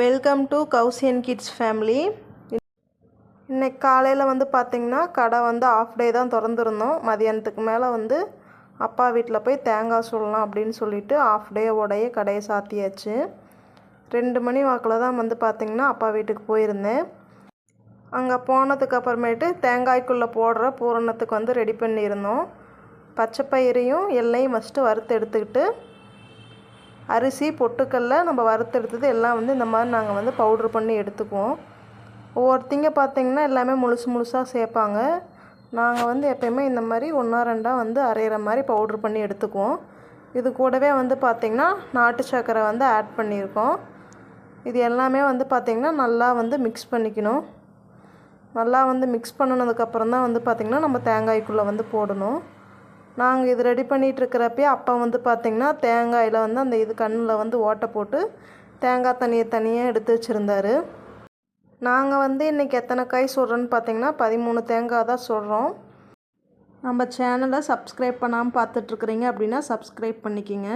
Welcome to Kousian kids family. இன்றைக்கி காலையில் பார்த்திங்கன்னா கடை ஆஃப் டே தான் திறந்துருந்தோம். மதியானத்துக்கு மேலே அப்பா வீட்டில் போய் தேங்காய் சுடலாம் அப்படின்னு சொல்லிட்டு ஆஃப் டே உடைய கடையை சாத்தியாச்சு. 2 மணி வாக்கில் தான் பார்த்திங்கன்னா அப்பா வீட்டுக்கு போயிருந்தேன். அங்கே போனதுக்கு அப்புறமேட்டு தேங்காய்க்குள்ளே போடுற பூரணத்துக்கு ரெடி பண்ணியிருந்தோம். பச்சைப்பயிரையும் எல்லையும் ஃபஸ்ட்டு வறுத்து எடுத்துக்கிட்டு, அரிசி பொட்டுக்கல்ல நம்ம வறுத்தெடுத்தது எல்லாம் இந்த மாதிரி நாங்கள் பவுட்ரு பண்ணி எடுத்துக்குவோம். ஒவ்வொருத்திங்க பார்த்திங்கன்னா எல்லாமே முழுசாக சேர்ப்பாங்க. நாங்கள் எப்போயுமே இந்த மாதிரி 1-2 அரைகிற மாதிரி பவுட்ரு பண்ணி எடுத்துக்குவோம். இது கூடவே பார்த்திங்கன்னா நாட்டு சர்க்கரை ஆட் பண்ணியிருக்கோம். இது எல்லாமே பார்த்திங்கன்னா நல்லா மிக்ஸ் பண்ணிக்கணும். நல்லா மிக்ஸ் பண்ணினதுக்கப்புறம் தான் பார்த்திங்கன்னா நம்ம தேங்காய்க்குள்ளே போடணும். நாங்கள் இது ரெடி பண்ணிகிட்ருக்கிறப்பே அப்பா பார்த்திங்கன்னா தேங்காயில் அந்த இது கண்ணில் ஓட்டை போட்டு தேங்காய் தண்ணியை தனியாக எடுத்து வச்சுருந்தாரு. நாங்கள் இன்றைக்கி எத்தனை காய் சுடுறோன்னு பார்த்திங்கன்னா 13 தேங்காய் தான் சுடுறோம். நம்ம சேனலை சப்ஸ்கிரைப் பண்ணாமல் பார்த்துட்ருக்குறீங்க அப்படின்னா சப்ஸ்கிரைப் பண்ணிக்கிங்க.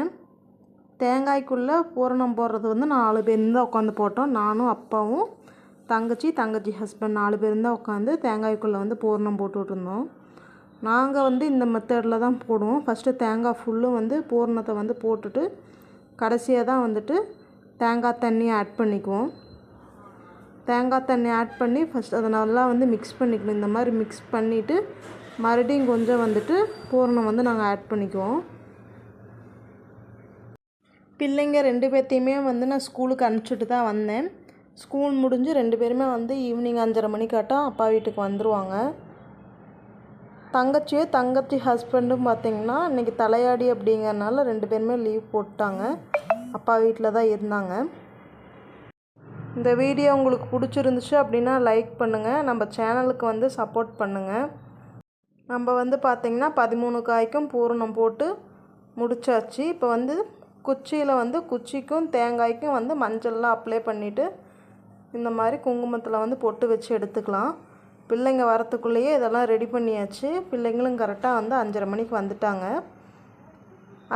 தேங்காய்க்குள்ளே பூரணம் போடுறது 4 பேர் தான் உட்காந்து போட்டோம். நானும் அப்பாவும் தங்கச்சி ஹஸ்பண்ட் 4 பேர் தான் உட்காந்து தேங்காய்க்குள்ளே பூரணம் போட்டுட்ருந்தோம். நாங்கள் இந்த மெத்தடில் தான் போடுவோம். ஃபஸ்ட்டு தேங்காய் ஃபுல்லும் பூரணத்தை போட்டுட்டு கடைசியாக தான் தேங்காய் தண்ணி ஆட் பண்ணிக்குவோம். தேங்காய் தண்ணி ஆட் பண்ணி ஃபஸ்ட் அதை நல்லா மிக்ஸ் பண்ணிக்கணும். இந்த மாதிரி மிக்ஸ் பண்ணிவிட்டு மறுபடியும் கொஞ்சம் பூரணம் நாங்கள் ஆட் பண்ணிக்குவோம். பிள்ளைங்க 2 பேர்த்தையுமே நான் ஸ்கூலுக்கு அனுப்பிச்சிட்டு தான் வந்தேன். ஸ்கூல் முடிஞ்சு 2 பேருமே ஈவினிங் 5:30 மணிக்காட்டம் அப்பா வீட்டுக்கு வந்துடுவாங்க. தங்கச்சி ஹஸ்பண்டும் பார்த்திங்கன்னா இன்றைக்கி தலையாடி அப்படிங்கிறனால 2 பேருமே லீவ் போட்டாங்க. அப்பா வீட்டில் தான் இருந்தாங்க. இந்த வீடியோ உங்களுக்கு பிடிச்சிருந்துச்சு அப்படின்னா லைக் பண்ணுங்கள். நம்ம சேனலுக்கு சப்போர்ட் பண்ணுங்கள். நம்ம பார்த்திங்கன்னா 13 காய்க்கும் பூரணம் போட்டு முடிச்சாச்சு. இப்போ குச்சியில் குச்சிக்கும் தேங்காய்க்கும் மஞ்சள்லாம் அப்ளை பண்ணிவிட்டு இந்த மாதிரி குங்குமத்தில் பொட்டு வச்சு எடுத்துக்கலாம். பிள்ளைங்க வரத்துக்குள்ளேயே இதெல்லாம் ரெடி பண்ணியாச்சு. பிள்ளைங்களும் கரெக்டாக 5:30 மணிக்கு வந்துட்டாங்க.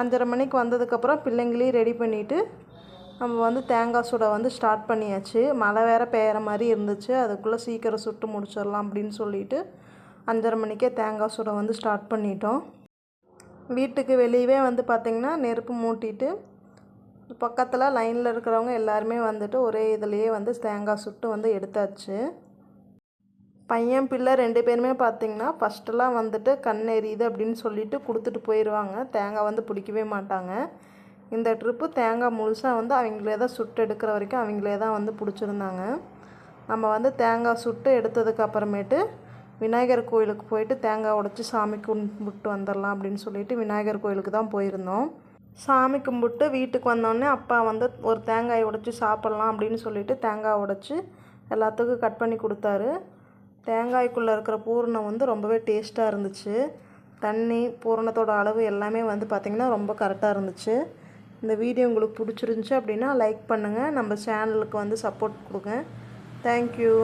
5:30 மணிக்கு வந்ததுக்கப்புறம் பிள்ளைங்களையும் ரெடி பண்ணிவிட்டு நம்ம தேங்காய் சுட ஸ்டார்ட் பண்ணியாச்சு. மழை வேறு பெய்கிற மாதிரி இருந்துச்சு. அதுக்குள்ளே சீக்கிரம் சுட்டு முடிச்சிடலாம் அப்படின்னு சொல்லிட்டு 5:30 மணிக்கே தேங்காய் சுட ஸ்டார்ட் பண்ணிட்டோம். வீட்டுக்கு வெளியவே பார்த்திங்கன்னா நெருப்பு மூட்டிட்டு பக்கத்தில் லைனில் இருக்கிறவங்க எல்லாருமே ஒரே இதுலேயே தேங்காய் சுட்டு எடுத்தாச்சு. பையன் பிள்ளை 2 பேருமே பார்த்திங்கன்னா ஃபஸ்ட்டெல்லாம் கண் எரியுது அப்படின்னு சொல்லிட்டு கொடுத்துட்டு போயிடுவாங்க. தேங்காய் பிடிக்கவே மாட்டாங்க. இந்த ட்ரிப்பு தேங்காய் முழுசாக அவங்களே தான் சுட்டு எடுக்கிற வரைக்கும் அவங்களே தான் பிடிச்சிருந்தாங்க. நம்ம தேங்காய் சுட்டு எடுத்ததுக்கு அப்புறமேட்டு விநாயகர் கோயிலுக்கு போயிட்டு தேங்காய் உடைச்சி சாமி கும்பிட்டு வந்துடலாம் அப்படின்னு சொல்லிட்டு விநாயகர் கோயிலுக்கு தான் போயிருந்தோம். சாமி கும்பிட்டு வீட்டுக்கு வந்தோடனே அப்பா ஒரு தேங்காயை உடைச்சி சாப்பிட்லாம் அப்படின்னு சொல்லிட்டு தேங்காய் உடைச்சி எல்லாத்துக்கும் கட் பண்ணி கொடுத்தாரு. தேங்காய்க்குள்ளே இருக்கிற பூரணம் ரொம்பவே டேஸ்ட்டாக இருந்துச்சு. தண்ணி பூரணத்தோட அளவு எல்லாமே பார்த்திங்கன்னா ரொம்ப கரெக்டாக இருந்துச்சு. இந்த வீடியோ உங்களுக்கு பிடிச்சிருந்துச்சி அப்படின்னா லைக் பண்ணுங்கள். நம்ம சேனலுக்கு சப்போர்ட் கொடுங்க. தேங்க்யூ.